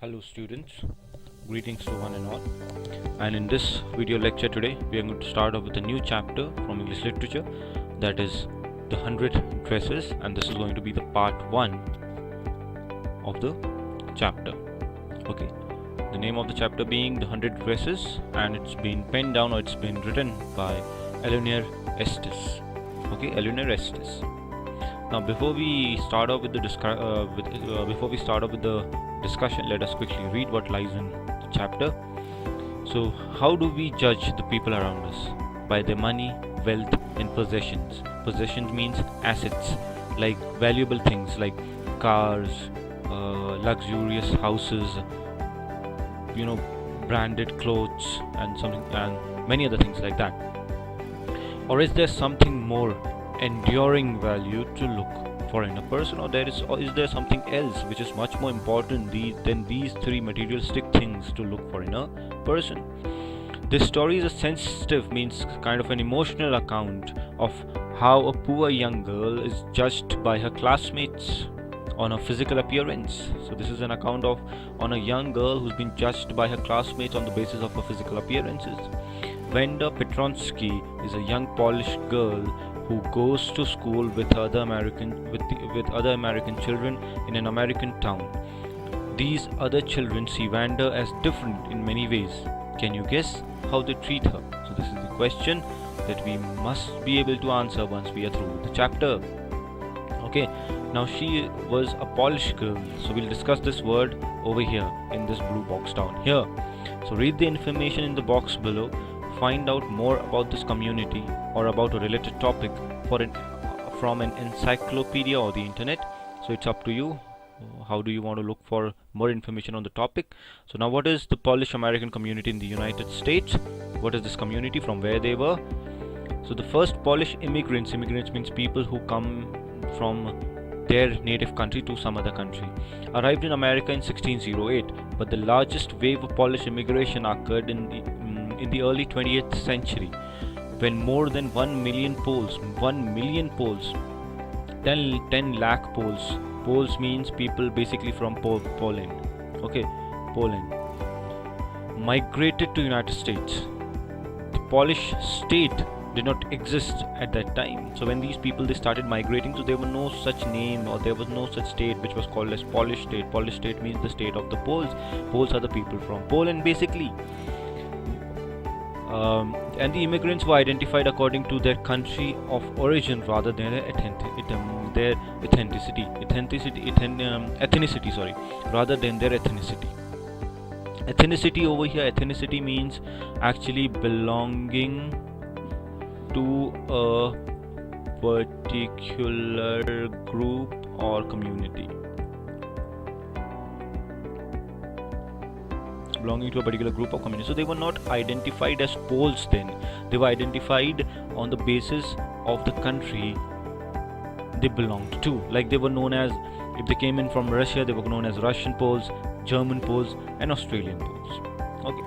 Hello students, greetings to one and all. And in this video lecture today, we are going to start off with a new chapter from English literature, that is the 100 dresses, and this is going to be the part 1 of the chapter. Okay, the name of the chapter being the 100 dresses, and it's been penned down, or it's been written by Eleanor Estes. Okay, Eleanor Estes. Now, before we start off with the discussion, let us quickly read what lies in the chapter. So, how do we judge the people around us? By their money, wealth, and possessions. Possessions means assets, like valuable things like cars, luxurious houses, branded clothes, and many other things like that. Or is there something more enduring value to look for in a person, or is there something else which is much more important than these three materialistic things to look for in a person? This story is a sensitive, means kind of an emotional account of how a poor young girl is judged by her classmates on her physical appearance. So this is an account on a young girl who's been judged by her classmates on the basis of her physical appearances. Wanda Petronsky is a young Polish girl who goes to school with other American children in an American town. These other children see Wanda as different in many ways. Can you guess how they treat her? So this is the question that we must be able to answer once we are through the chapter. Okay, now she was a Polish girl, so we'll discuss this word over here in this blue box down here. So read the information in the box below. Find out more about this community or about a related topic from an encyclopedia or the internet. So it's up to you. How do you want to look for more information on the topic? So now, what is the Polish American community in the United States? What is this community, from where they were? So the first Polish immigrants means people who come from their native country to some other country, arrived in America in 1608, but the largest wave of Polish immigration occurred in the early 20th century, when more than 1 million Poles, 10 lakh Poles means people basically from Poland, okay, Poland, migrated to United States. The Polish state did not exist at that time. So when these people they started migrating, so there was no such name, or there was no such state which was called as Polish state. Polish state means the state of the Poles. Poles are the people from Poland basically. And the immigrants were identified according to their country of origin rather than their ethnicity, rather than their ethnicity. Ethnicity over here, ethnicity means actually belonging to a particular group or community. Belonging to a particular group or community. So they were not identified as Poles then. They were identified on the basis of the country they belonged to. Like they were known as, if they came in from Russia, they were known as Russian Poles, German Poles, and Australian Poles. Okay.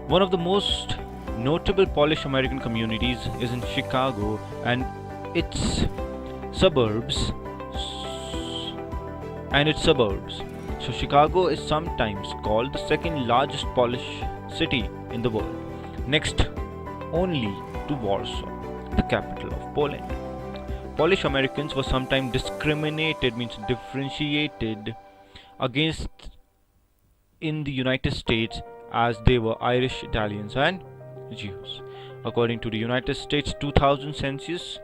One of the most notable Polish American communities is in Chicago and its suburbs. So Chicago is sometimes called the second largest Polish city in the world, next only to Warsaw, the capital of Poland. Polish Americans were sometimes differentiated against in the United States as they were Irish, Italians, and Jews. According to the United States 2000 census,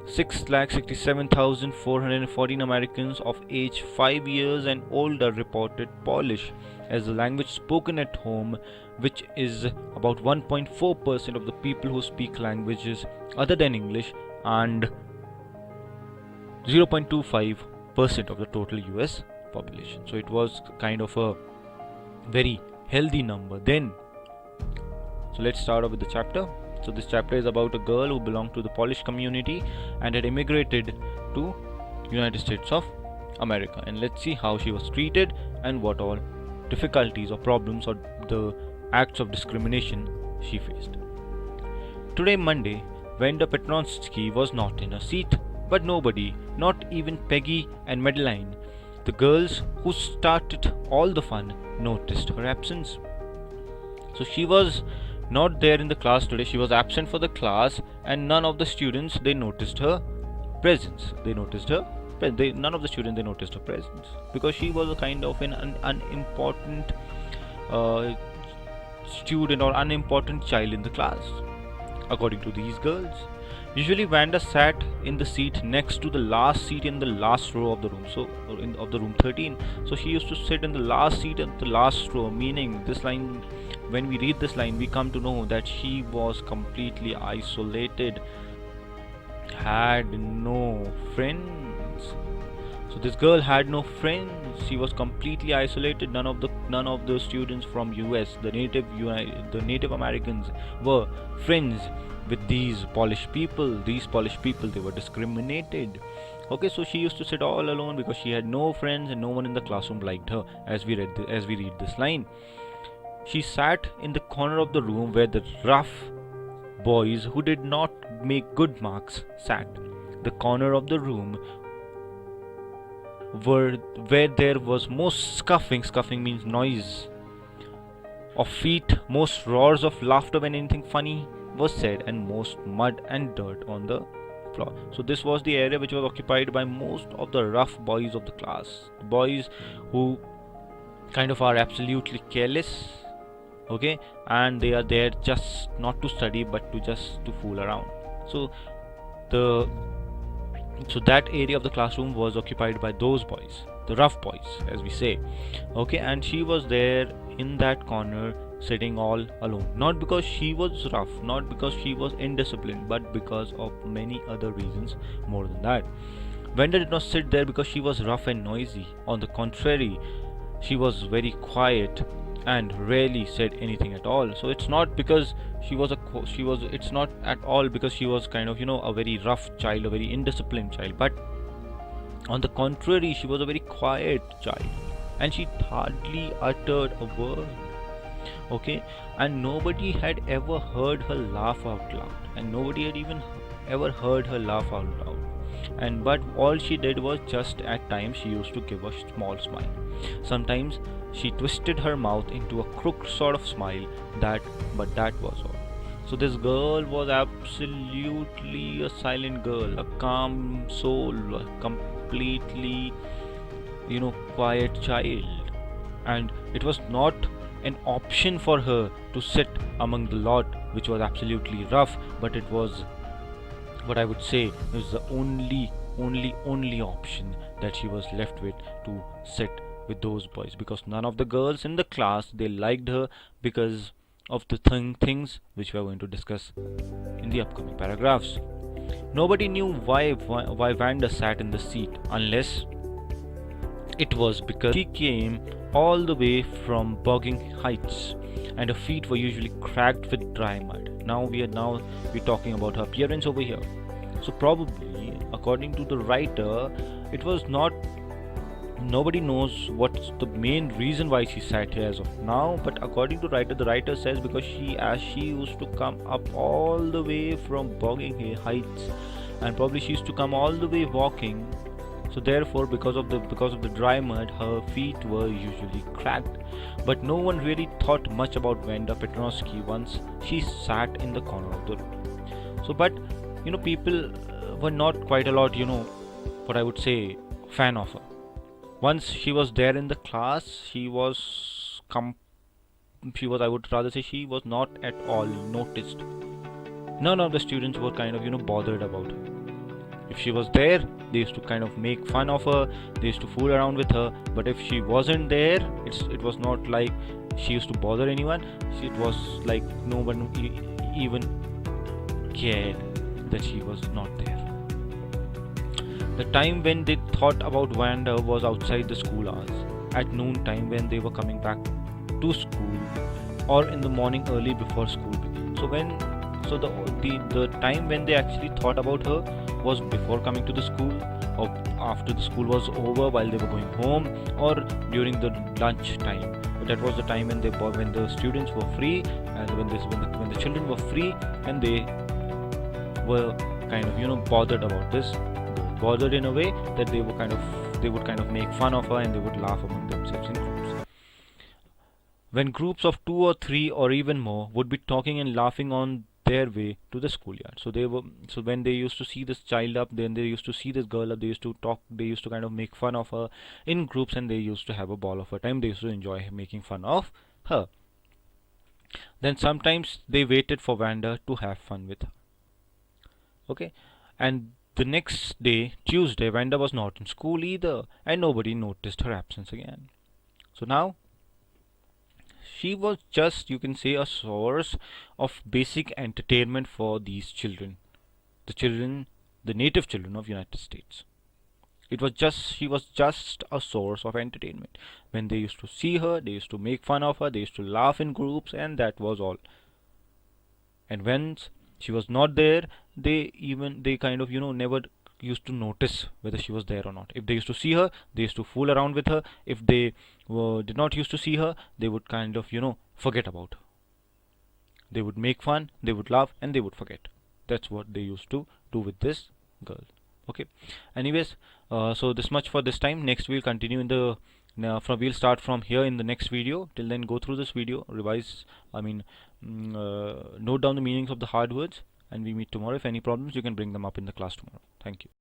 667,414 Americans of age 5 years and older reported Polish as the language spoken at home, which is about 1.4% of the people who speak languages other than English and 0.25% of the total US population. So it was kind of a very healthy number then. So let's start off with the chapter. So this chapter is about a girl who belonged to the Polish community and had immigrated to United States of America, and let's see how she was treated and what all difficulties or problems or the acts of discrimination she faced. Today, Monday, Wanda Petronsky was not in her seat, but nobody, not even Peggy and Madeline, The girls who started all the fun noticed her absence. So she was not there in the class today. She was absent for the class, and none of the students they noticed her presence. They noticed her. None of the students they noticed her presence because she was a kind of an unimportant uh, student or unimportant child in the class, according to these girls. Usually, Vanda sat in the seat next to the last seat in the last row of the room. So, of the room 13. So she used to sit in the last seat at the last row. Meaning, this line, when we read this line, we come to know that she was completely isolated, had no friends. So this girl had no friends. She was completely isolated. None of the students from US, the Native Americans, were friends with these Polish people. These Polish people, they were discriminated. Okay, so she used to sit all alone because she had no friends and no one in the classroom liked her. As we read this line, she sat in the corner of the room where the rough boys who did not make good marks sat. The corner of the room where there was most scuffing. Scuffing means noise of feet, most roars of laughter when anything funny was said, and most mud and dirt on the floor. So this was the area which was occupied by most of the rough boys of the class, boys who kind of are absolutely careless, okay, and they are there just not to study but to fool around. So that area of the classroom was occupied by those boys, the rough boys, as we say, okay. And she was there in that corner sitting all alone, not because she was rough, not because she was indisciplined, but because of many other reasons more than that. Vanda did not sit there because she was rough and noisy. On the contrary, she was very quiet and rarely said anything at all. So it's not because it's not at all because she was kind of a very rough child, a very indisciplined child, but on the contrary, she was a very quiet child and she hardly uttered a word, okay. And nobody had ever heard her laugh out loud, and nobody had even ever heard her laugh out loud. And but all she did was just at times she used to give a small smile. Sometimes she twisted her mouth into a crooked sort of smile, but that was all. So this girl was absolutely a silent girl, a calm soul, a completely quiet child. And it was not an option for her to sit among the lot which was absolutely rough, but it was what I would say it was the only option that she was left with, to sit with those boys, because none of the girls in the class they liked her because of the things which we are going to discuss in the upcoming paragraphs. Nobody knew why Vanda sat in the seat, unless it was because she came all the way from Bogging Heights and her feet were usually cracked with dry mud. Now we're talking about her appearance over here. So probably, according to the writer, it was not. Nobody knows what's the main reason why she sat here as of now, but according to the writer says because she used to come up all the way from Bogging Heights, and probably she used to come all the way walking. So therefore, because of the dry mud, her feet were usually cracked. But no one really thought much about Vanda Petronovsky once she sat in the corner of the room. So, but people were not quite a lot, what I would say, fan of her. Once she was there in the class, she was I would rather say she was not at all noticed. None of the students were kind of bothered about her. If she was there, they used to kind of make fun of her, they used to fool around with her. But if she wasn't there, it was not like she used to bother anyone. It was like no one even cared that she was not there. The time when they thought about Vanda was outside the school hours, at noon time when they were coming back to school, or in the morning early before school began. So the time when they actually thought about her was before coming to the school, or after the school was over while they were going home, or during the lunch time. But that was the time when the students were free, and when the children were free, and they were kind of bothered about this, bothered in a way that they were kind of they would kind of make fun of her and they would laugh among themselves in groups. When groups of 2 or 3 or even more would be talking and laughing on their way to the schoolyard. So when they used to see this child up, then they used to see this girl up, they used to talk, they used to kind of make fun of her in groups, and they used to have a ball of a time. They used to enjoy making fun of her. Then sometimes they waited for Vanda to have fun with her. Okay, and the next day, Tuesday, Vanda was not in school either, and nobody noticed her absence again. So now she was just, you can say, a source of basic entertainment for these children, the children, the native children of United States. She was just a source of entertainment. When they used to see her, they used to make fun of her, they used to laugh in groups, and that was all. And when she was not there, they kind of never used to notice whether she was there or not. If they used to see her, they used to fool around with her. If they did not used to see her, they would kind of forget about her. They would make fun, they would laugh, and they would forget. That's what they used to do with this girl. Okay, anyways, so this much for this time. Next we'll continue in the we'll start from here in the next video. Till then, go through this video, revise, note down the meanings of the hard words, and we meet tomorrow. If any problems, you can bring them up in the class tomorrow. Thank you.